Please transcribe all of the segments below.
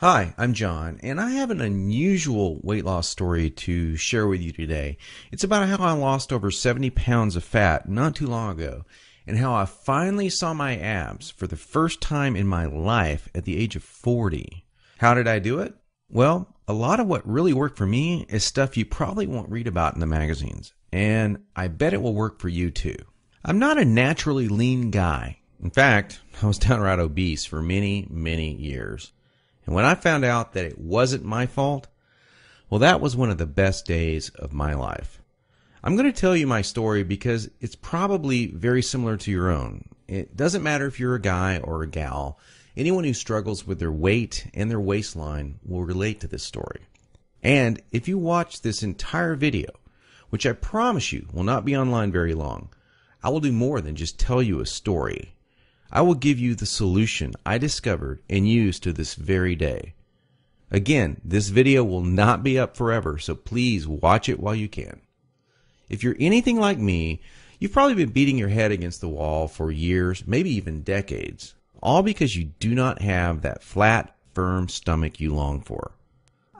Hi, I'm John, and I have an unusual weight loss story to share with you today. It's about how I lost over 70 pounds of fat not too long ago, and how I finally saw my abs for the first time in my life at the age of 40. How did I do it? Well, a lot of what really worked for me is stuff you probably won't read about in the magazines, and I bet it will work for you too. I'm not a naturally lean guy. In fact, I was downright obese for many years. And when I found out that it wasn't my fault, well, that was one of the best days of my life. I'm going to tell you my story because it's probably very similar to your own. It doesn't matter if you're a guy or a gal. Anyone who struggles with their weight and their waistline will relate to this story. And if you watch this entire video, which I promise you will not be online very long, I will do more than just tell you a story. I will give you the solution I discovered and use to this very day. Again, this video will not be up forever, so please watch it while you can. If you're anything like me, you've probably been beating your head against the wall for years, maybe even decades, all because you do not have that flat, firm stomach you long for.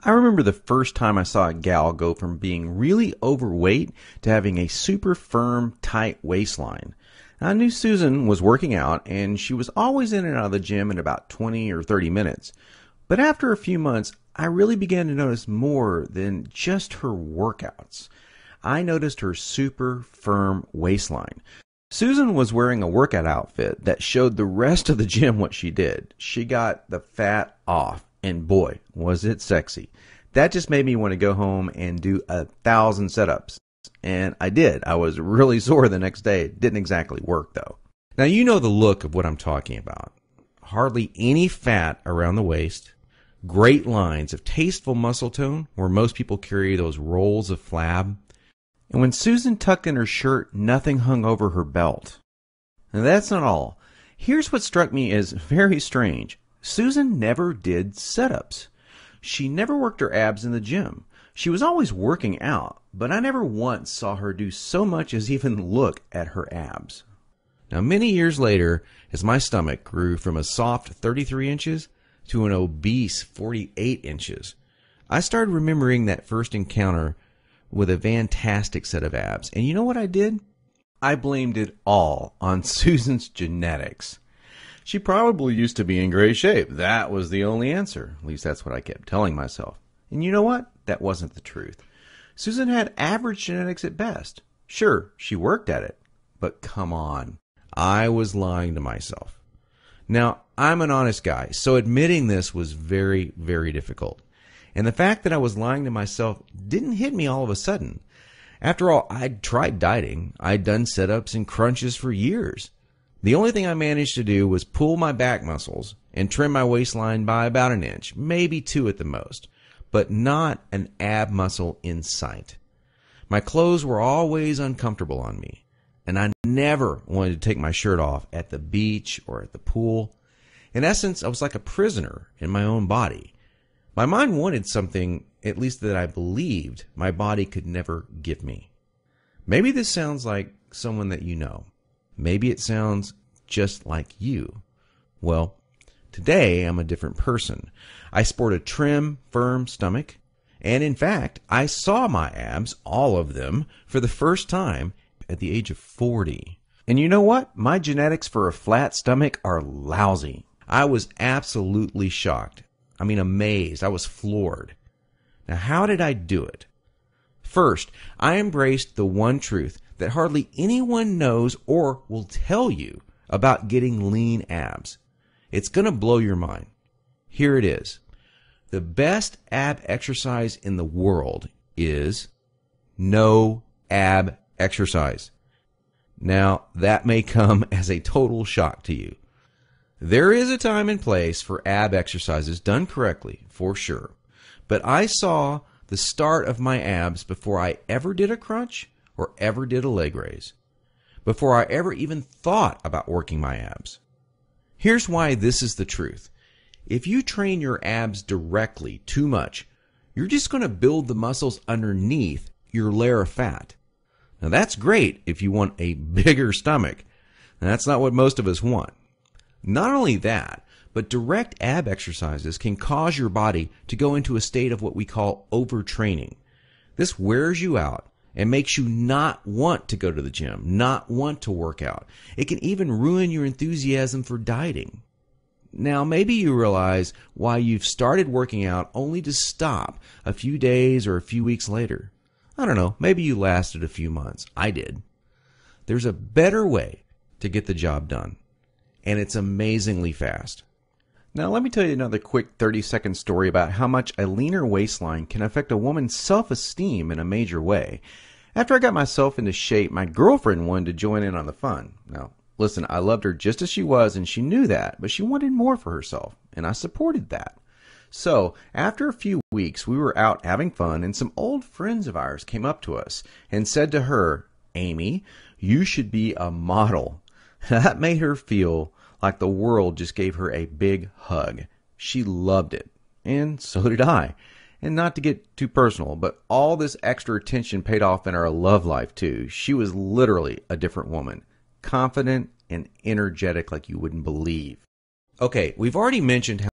I remember the first time I saw a gal go from being really overweight to having a super firm, tight waistline. I knew Susan was working out, and she was always in and out of the gym in about 20 or 30 minutes. But after a few months, I really began to notice more than just her workouts. I noticed her super firm waistline. Susan was wearing a workout outfit that showed the rest of the gym what she did. She got the fat off, and boy, was it sexy. That just made me want to go home and do 1,000 setups. And I did. I was really sore the next day. It didn't exactly work, though. Now, you know the look of what I'm talking about. Hardly any fat around the waist. Great lines of tasteful muscle tone, where most people carry those rolls of flab. And when Susan tucked in her shirt, nothing hung over her belt. Now, that's not all. Here's what struck me as very strange. Susan never did setups. She never worked her abs in the gym. She was always working out, but I never once saw her do so much as even look at her abs. Now, many years later, as my stomach grew from a soft 33 inches to an obese 48 inches, I started remembering that first encounter with a fantastic set of abs. And you know what I did? I blamed it all on Susan's genetics. She probably used to be in great shape. That was the only answer. At least that's what I kept telling myself. And you know what? That wasn't the truth. Susan had average genetics at best. Sure, she worked at it. But come on. I was lying to myself. Now, I'm an honest guy, so admitting this was very difficult. And the fact that I was lying to myself didn't hit me all of a sudden. After all, I'd tried dieting. I'd done sit-ups and crunches for years. The only thing I managed to do was pull my back muscles and trim my waistline by about an inch, maybe 2 at the most, but not an ab muscle in sight. My clothes were always uncomfortable on me, and I never wanted to take my shirt off at the beach or at the pool. In essence, I was like a prisoner in my own body. My mind wanted something, at least that I believed, my body could never give me. Maybe this sounds like someone that you know. Maybe it sounds just like you. Well, today I'm a different person. I sport a trim, firm stomach, and in fact, I saw my abs, all of them, for the first time at the age of 40. And you know what? My genetics for a flat stomach are lousy. I was absolutely shocked. I mean, amazed. I was floored. Now, how did I do it? First, I embraced the one truth that hardly anyone knows or will tell you about getting lean abs. It's going to blow your mind. Here it is. The best ab exercise in the world is no ab exercise. Now, that may come as a total shock to you. There is a time and place for ab exercises done correctly, for sure. But I saw the start of my abs before I ever did a crunch or ever did a leg raise, before I ever even thought about working my abs. Here's why this is the truth. If you train your abs directly too much, you're just going to build the muscles underneath your layer of fat. Now that's great if you want a bigger stomach. And that's not what most of us want. Not only that, But direct ab exercises can cause your body to go into a state of what we call overtraining. This wears you out and makes you not want to go to the gym, not want to work out. It can even ruin your enthusiasm for dieting. Now, maybe you realize why you've started working out only to stop a few days or a few weeks later. I don't know, maybe you lasted a few months. I did. There's a better way to get the job done, and it's amazingly fast. Now, let me tell you another quick 30-second story about how much a leaner waistline can affect a woman's self-esteem in a major way. After I got myself into shape, my girlfriend wanted to join in on the fun. Now, listen, I loved her just as she was, and she knew that, but she wanted more for herself, and I supported that. So, after a few weeks, we were out having fun, and some old friends of ours came up to us and said to her, "Amy, you should be a model." That made her feel like the world just gave her a big hug. She loved it, and so did I. And not to get too personal, but all this extra attention paid off in our love life too. She was literally a different woman, confident and energetic like you wouldn't believe. Okay, we've already mentioned